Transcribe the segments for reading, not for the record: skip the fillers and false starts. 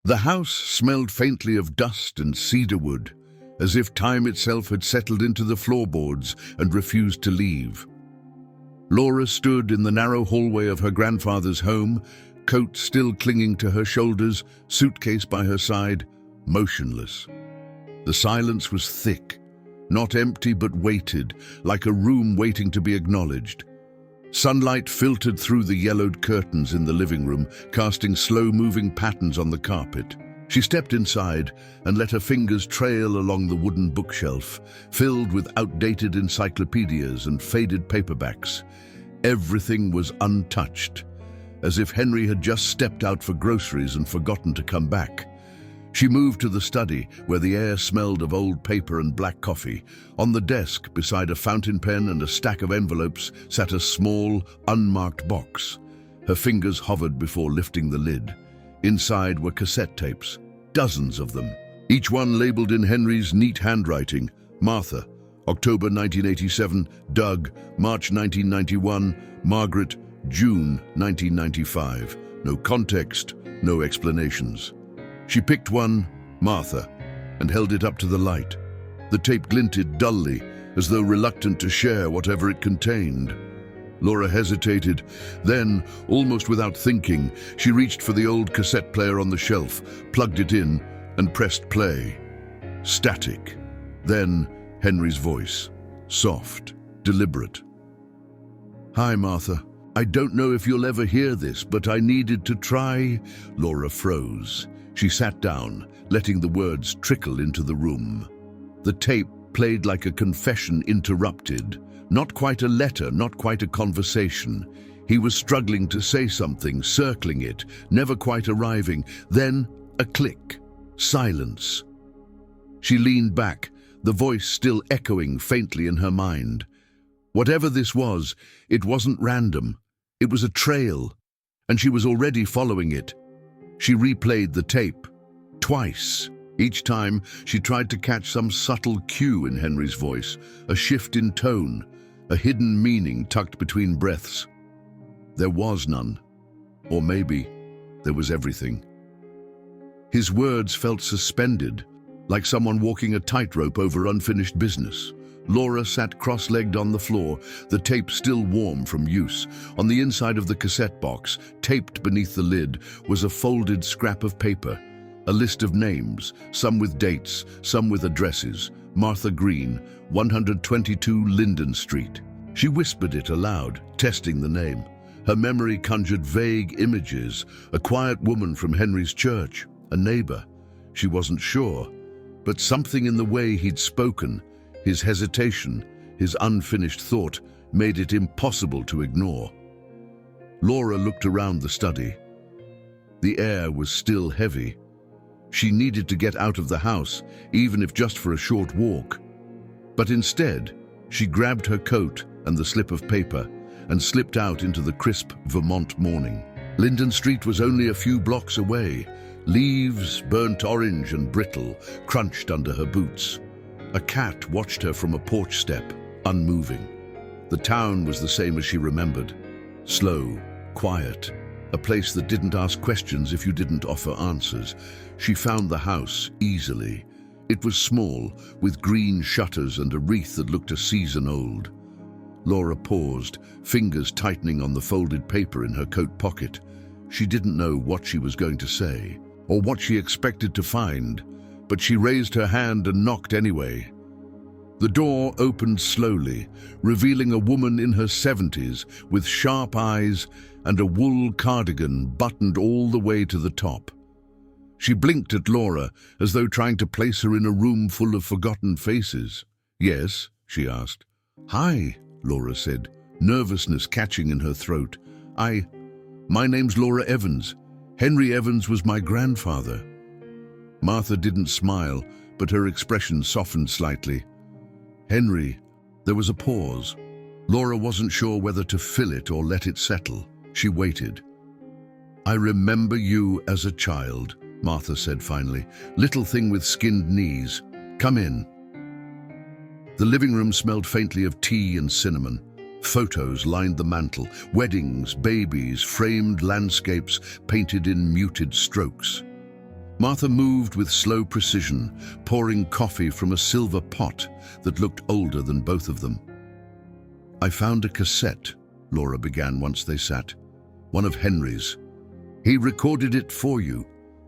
The house smelled faintly of dust and cedarwood, as if time itself had settled into the floorboards and refused to leave. Laura stood in the narrow hallway of her grandfather's home, coat still clinging to her shoulders, suitcase by her side, motionless. The silence was thick, not empty but weighted, like a room waiting to be acknowledged. Sunlight filtered through the yellowed curtains in the living room, casting slow-moving patterns on the carpet. She stepped inside and let her fingers trail along the wooden bookshelf, filled with outdated encyclopedias and faded paperbacks. Everything was untouched, as if Henry had just stepped out for groceries and forgotten to come back. She moved to the study, where the air smelled of old paper and black coffee. On the desk, beside a fountain pen and a stack of envelopes, sat a small, unmarked box. Her fingers hovered before lifting the lid. Inside were cassette tapes, dozens of them, each one labeled in Henry's neat handwriting. Martha, October 1987, Doug, March 1991, Margaret, June 1995. No context, no explanations. She picked one, Martha, and held it up to the light. The tape glinted dully, as though reluctant to share whatever it contained. Laura hesitated. Then, almost without thinking, she reached for the old cassette player on the shelf, plugged it in, and pressed play. Static. Then, Henry's voice. Soft, deliberate. "Hi, Martha. I don't know if you'll ever hear this, but I needed to try." Laura froze. She sat down, letting the words trickle into the room. The tape played like a confession interrupted. Not quite a letter, not quite a conversation. He was struggling to say something, circling it, never quite arriving. Then a click. Silence. She leaned back, the voice still echoing faintly in her mind. Whatever this was, it wasn't random. It was a trail, and she was already following it. She replayed the tape, twice. Each time, she tried to catch some subtle cue in Henry's voice, a shift in tone, a hidden meaning tucked between breaths. There was none. Or maybe there was everything. His words felt suspended, like someone walking a tightrope over unfinished business. Laura sat cross-legged on the floor, the tape still warm from use. On the inside of the cassette box, taped beneath the lid, was a folded scrap of paper. A list of names, some with dates, some with addresses. Martha Green, 122 Linden Street. She whispered it aloud, testing the name. Her memory conjured vague images, a quiet woman from Henry's church, a neighbor. She wasn't sure, but something in the way he'd spoken, his hesitation, his unfinished thought, made it impossible to ignore. Laura looked around the study. The air was still heavy. She needed to get out of the house, even if just for a short walk. But instead, she grabbed her coat and the slip of paper and slipped out into the crisp Vermont morning. Linden Street was only a few blocks away. Leaves, burnt orange and brittle, crunched under her boots. A cat watched her from a porch step, unmoving. The town was the same as she remembered. Slow, quiet, a place that didn't ask questions if you didn't offer answers. She found the house easily. It was small, with green shutters and a wreath that looked a season old. Laura paused, fingers tightening on the folded paper in her coat pocket. She didn't know what she was going to say, or what she expected to find, but she raised her hand and knocked anyway. The door opened slowly, revealing a woman in her 70s with sharp eyes and a wool cardigan buttoned all the way to the top. She blinked at Laura as though trying to place her in a room full of forgotten faces. "Yes?" she asked. "Hi," Laura said, nervousness catching in her throat. My name's Laura Evans. Henry Evans was my grandfather." Martha didn't smile, but her expression softened slightly. "Henry." There was a pause. Laura wasn't sure whether to fill it or let it settle. She waited. "I remember you as a child," Martha said finally. "Little thing with skinned knees. Come in." The living room smelled faintly of tea and cinnamon. Photos lined the mantel, weddings, babies, framed landscapes painted in muted strokes. Martha moved with slow precision, pouring coffee from a silver pot that looked older than both of them. "I found a cassette," Laura began once they sat. "One of Henry's. He recorded it for you."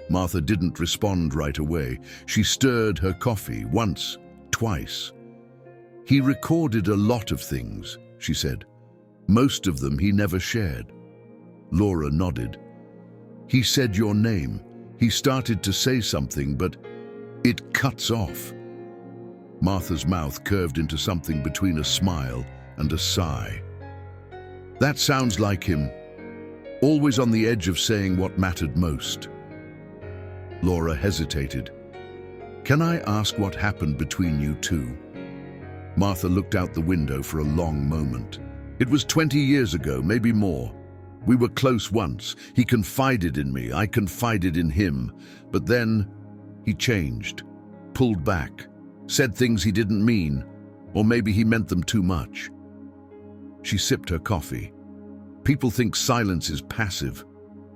Martha didn't respond right away. She stirred her coffee once, twice. "He recorded a lot of things," she said. "Most of them he never shared." Laura nodded. "He said your name. He started to say something, but it cuts off." Martha's mouth curved into something between a smile and a sigh. "That sounds like him. Always on the edge of saying what mattered most." Laura hesitated. "Can I ask what happened between you two?" Martha looked out the window for a long moment. "It was 20 years ago, maybe more. We were close once. He confided in me, I confided in him. But then he changed, pulled back, said things he didn't mean, or maybe he meant them too much." She sipped her coffee. "People think silence is passive,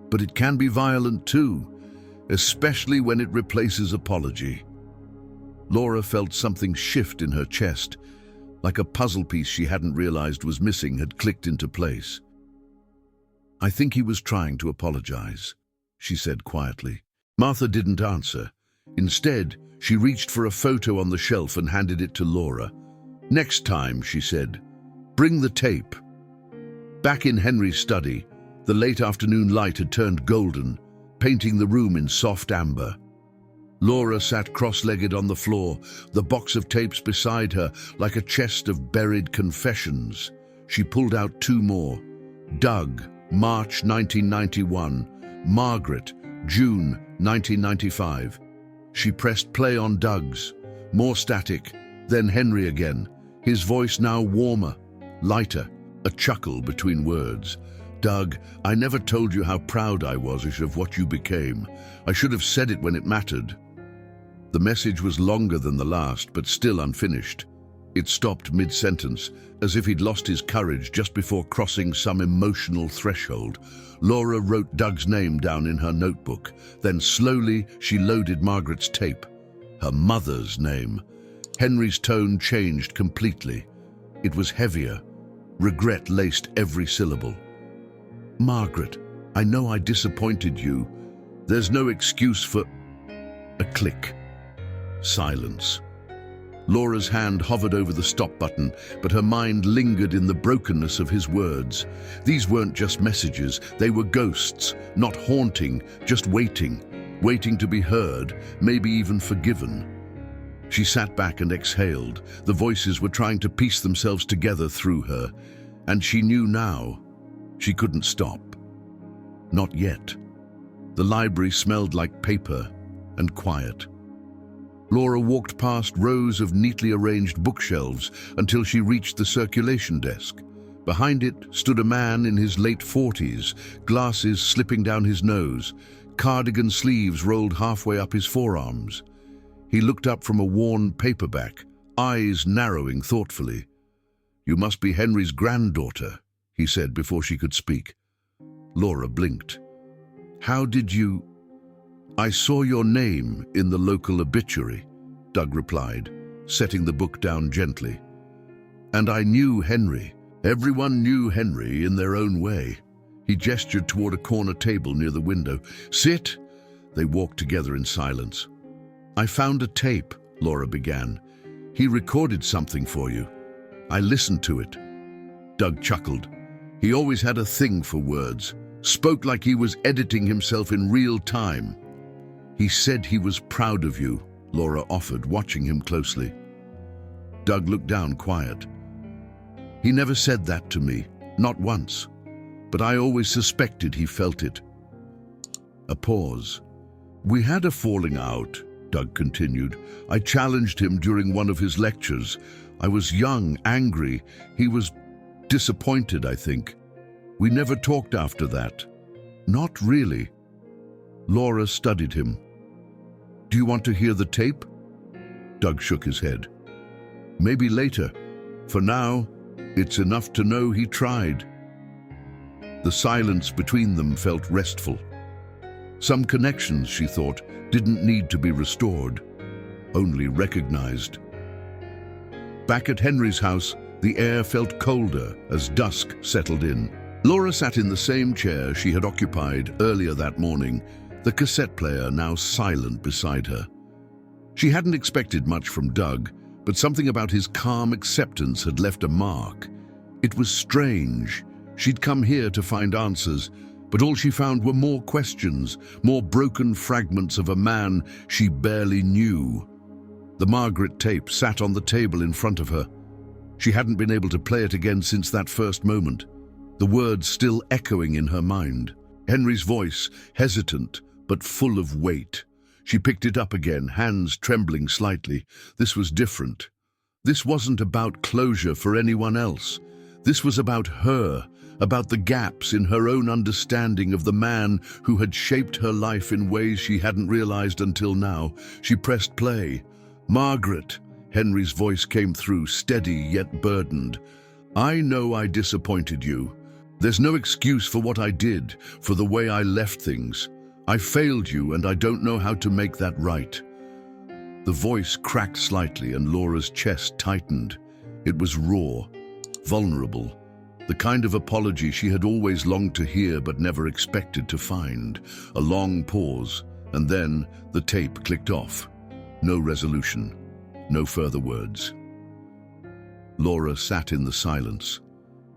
but it can be violent too, especially when it replaces apology." Laura felt something shift in her chest, like a puzzle piece she hadn't realized was missing had clicked into place. "I think he was trying to apologize," she said quietly. Martha didn't answer. Instead, she reached for a photo on the shelf and handed it to Laura. "Next time," she said, "bring the tape." Back in Henry's study, the late afternoon light had turned golden, painting the room in soft amber. Laura sat cross-legged on the floor, the box of tapes beside her like a chest of buried confessions. She pulled out two more. Doug, March 1991. Margaret, June 1995. She pressed play on Doug's. More static, then Henry again, his voice now warmer, lighter, a chuckle between words. "Doug, I never told you how proud I was of what you became. I should have said it when it mattered." The message was longer than the last, but still unfinished. It stopped mid-sentence, as if he'd lost his courage just before crossing some emotional threshold. Laura wrote Doug's name down in her notebook. Then slowly she loaded Margaret's tape. Her mother's name. Henry's tone changed completely. It was heavier. Regret laced every syllable. "Margaret, I know I disappointed you. There's no excuse for..." A click. Silence. Laura's hand hovered over the stop button, but her mind lingered in the brokenness of his words. These weren't just messages, they were ghosts, not haunting, just waiting to be heard, maybe even forgiven. She sat back and exhaled. The voices were trying to piece themselves together through her, and she knew now she couldn't stop. Not yet. The library smelled like paper and quiet. Laura walked past rows of neatly arranged bookshelves until she reached the circulation desk. Behind it stood a man in his late 40s, glasses slipping down his nose, cardigan sleeves rolled halfway up his forearms. He looked up from a worn paperback, eyes narrowing thoughtfully. "You must be Henry's granddaughter," he said before she could speak. Laura blinked. "How did you..." "I saw your name in the local obituary," Doug replied, setting the book down gently. "And I knew Henry. Everyone knew Henry in their own way." He gestured toward a corner table near the window. "Sit." They walked together in silence. "I found a tape," Laura began. "He recorded something for you. I listened to it." Doug chuckled. He always had a thing for words, spoke like he was editing himself in real time. "He said he was proud of you," Laura offered, watching him closely. Doug looked down, quiet. "He never said that to me, not once, but I always suspected he felt it." A pause. "We had a falling out," Doug continued. "I challenged him during one of his lectures. I was young, angry. He was disappointed, I think. We never talked after that." "Not really." Laura studied him. "Do you want to hear the tape?" Doug shook his head. "Maybe later. For now, it's enough to know he tried." The silence between them felt restful. Some connections, she thought, didn't need to be restored, only recognized. Back at Henry's house, the air felt colder as dusk settled in. Laura sat in the same chair she had occupied earlier that morning, the cassette player now silent beside her. She hadn't expected much from Doug, but something about his calm acceptance had left a mark. It was strange. She'd come here to find answers, but all she found were more questions, more broken fragments of a man she barely knew. The Margaret tape sat on the table in front of her. She hadn't been able to play it again since that first moment, the words still echoing in her mind. Henry's voice, hesitant but full of weight. She picked it up again, hands trembling slightly. This was different. This wasn't about closure for anyone else. This was about her, about the gaps in her own understanding of the man who had shaped her life in ways she hadn't realized until now. She pressed play. "Margaret," Henry's voice came through, steady yet burdened. "I know I disappointed you. There's no excuse for what I did, for the way I left things. I failed you, and I don't know how to make that right." The voice cracked slightly and Laura's chest tightened. It was raw, vulnerable, the kind of apology she had always longed to hear but never expected to find. A long pause, and then the tape clicked off. No resolution, no further words. Laura sat in the silence,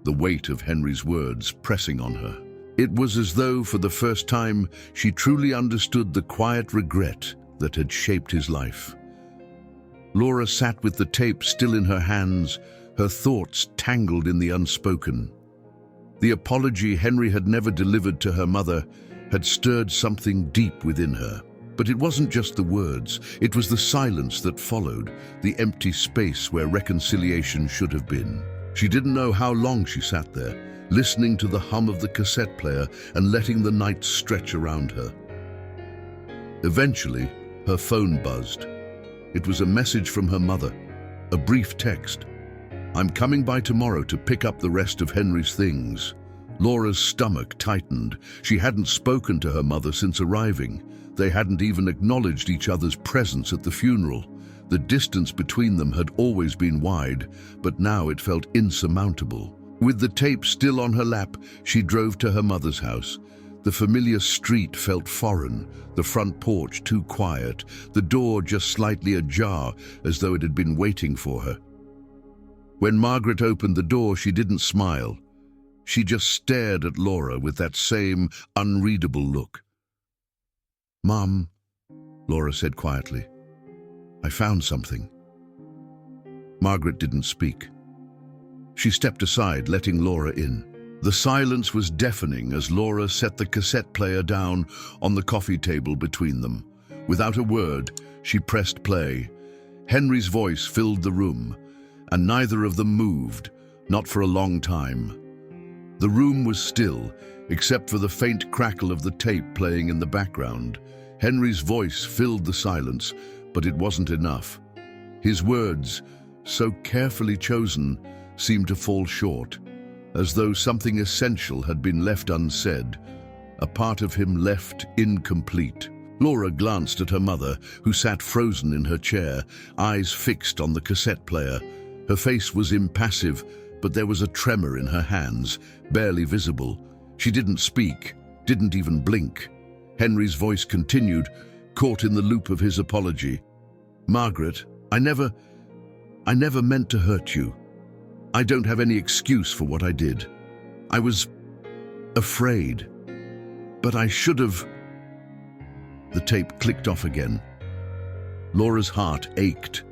the weight of Henry's words pressing on her. It was as though, for the first time, she truly understood the quiet regret that had shaped his life. Laura sat with the tape still in her hands, her thoughts tangled in the unspoken. The apology Henry had never delivered to her mother had stirred something deep within her. But it wasn't just the words, it was the silence that followed, the empty space where reconciliation should have been. She didn't know how long she sat there, listening to the hum of the cassette player and letting the night stretch around her. Eventually, her phone buzzed. It was a message from her mother, a brief text. "I'm coming by tomorrow to pick up the rest of Henry's things." Laura's stomach tightened. She hadn't spoken to her mother since arriving. They hadn't even acknowledged each other's presence at the funeral. The distance between them had always been wide, but now it felt insurmountable. With the tape still on her lap, she drove to her mother's house. The familiar street felt foreign, the front porch too quiet, the door just slightly ajar, as though it had been waiting for her. When Margaret opened the door, she didn't smile. She just stared at Laura with that same unreadable look. "Mom," Laura said quietly, "I found something." Margaret didn't speak. She stepped aside, letting Laura in. The silence was deafening as Laura set the cassette player down on the coffee table between them. Without a word, she pressed play. Henry's voice filled the room, and neither of them moved, not for a long time. The room was still, except for the faint crackle of the tape playing in the background. Henry's voice filled the silence, but it wasn't enough. His words, so carefully chosen, seemed to fall short, as though something essential had been left unsaid, a part of him left incomplete. Laura glanced at her mother, who sat frozen in her chair, eyes fixed on the cassette player. Her face was impassive, but there was a tremor in her hands, barely visible. She didn't speak, didn't even blink. Henry's voice continued, caught in the loop of his apology. "Margaret, I never meant to hurt you. I don't have any excuse for what I did. I was afraid, but I should have..." The tape clicked off again. Laura's heart ached.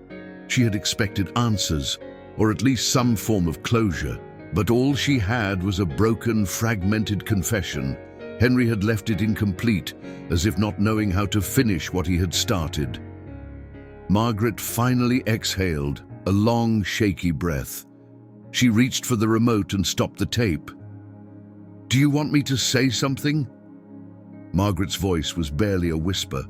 She had expected answers, or at least some form of closure, but all she had was a broken, fragmented confession. Henry had left it incomplete, as if not knowing how to finish what he had started. Margaret finally exhaled, a long, shaky breath. She reached for the remote and stopped the tape. "Do you want me to say something?" Margaret's voice was barely a whisper.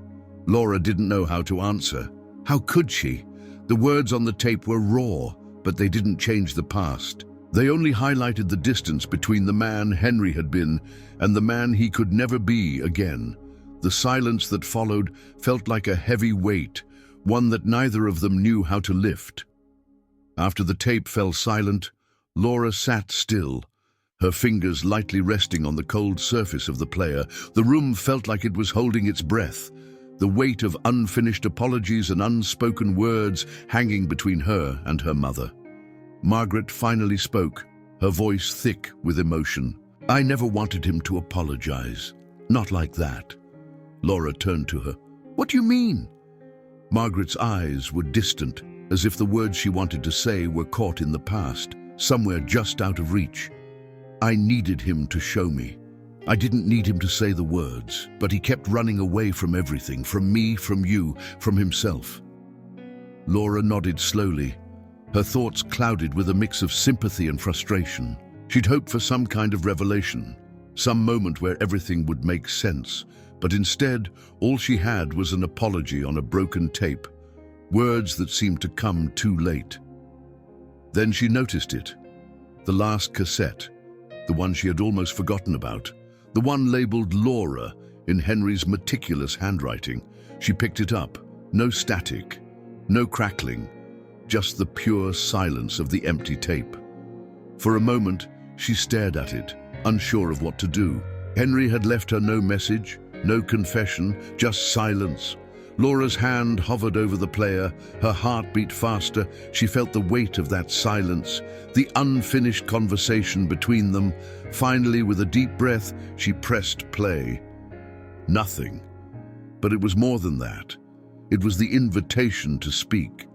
Laura didn't know how to answer. How could she? The words on the tape were raw, but they didn't change the past. They only highlighted the distance between the man Henry had been and the man he could never be again. The silence that followed felt like a heavy weight, one that neither of them knew how to lift. After the tape fell silent, Laura sat still, her fingers lightly resting on the cold surface of the player. The room felt like it was holding its breath, the weight of unfinished apologies and unspoken words hanging between her and her mother. Margaret finally spoke, her voice thick with emotion. "I never wanted him to apologize. Not like that." Laura turned to her. "What do you mean?" Margaret's eyes were distant, as if the words she wanted to say were caught in the past, somewhere just out of reach. "I needed him to show me. I didn't need him to say the words, but he kept running away from everything, from me, from you, from himself." Laura nodded slowly, her thoughts clouded with a mix of sympathy and frustration. She'd hoped for some kind of revelation, some moment where everything would make sense, but instead, all she had was an apology on a broken tape, words that seemed to come too late. Then she noticed it, the last cassette, the one she had almost forgotten about, the one labeled Laura in Henry's meticulous handwriting. She picked it up, no static, no crackling, just the pure silence of the empty tape. For a moment, she stared at it, unsure of what to do. Henry had left her no message, no confession, just silence. Laura's hand hovered over the player, her heart beat faster. She felt the weight of that silence, the unfinished conversation between them. Finally, with a deep breath, she pressed play. Nothing. But it was more than that. It was the invitation to speak.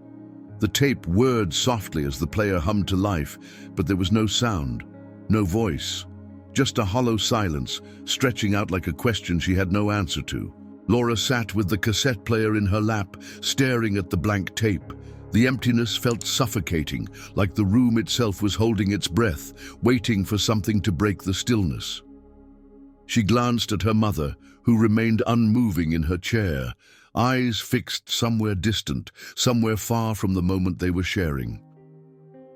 The tape whirred softly as the player hummed to life, but there was no sound, no voice, just a hollow silence, stretching out like a question she had no answer to. Laura sat with the cassette player in her lap, staring at the blank tape. The emptiness felt suffocating, like the room itself was holding its breath, waiting for something to break the stillness. She glanced at her mother, who remained unmoving in her chair, eyes fixed somewhere distant, somewhere far from the moment they were sharing.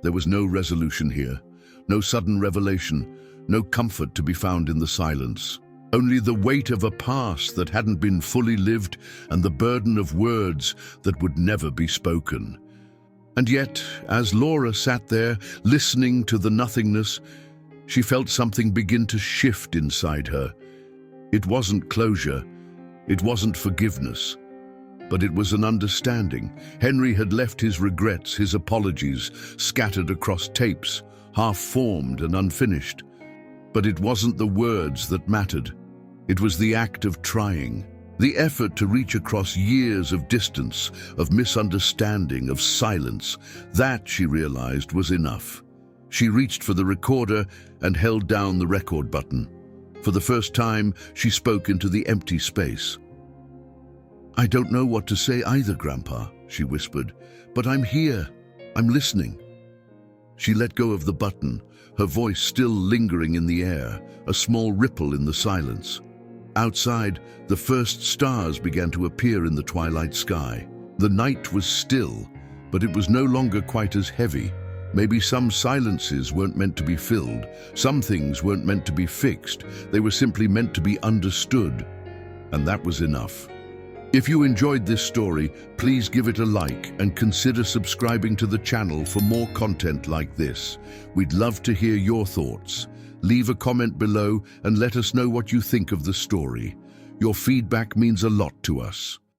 There was no resolution here, no sudden revelation, no comfort to be found in the silence. Only the weight of a past that hadn't been fully lived and the burden of words that would never be spoken. And yet, as Laura sat there, listening to the nothingness, she felt something begin to shift inside her. It wasn't closure, it wasn't forgiveness, but it was an understanding. Henry had left his regrets, his apologies, scattered across tapes, half-formed and unfinished. But it wasn't the words that mattered. It was the act of trying, the effort to reach across years of distance, of misunderstanding, of silence. That, she realized, was enough. She reached for the recorder and held down the record button. For the first time, she spoke into the empty space. "I don't know what to say either, Grandpa," she whispered, "but I'm here. I'm listening." She let go of the button, her voice still lingering in the air, a small ripple in the silence. Outside, the first stars began to appear in the twilight sky. The night was still, but it was no longer quite as heavy. Maybe some silences weren't meant to be filled, some things weren't meant to be fixed, they were simply meant to be understood. And that was enough. If you enjoyed this story, please give it a like and consider subscribing to the channel for more content like this. We'd love to hear your thoughts. Leave a comment below and let us know what you think of the story. Your feedback means a lot to us.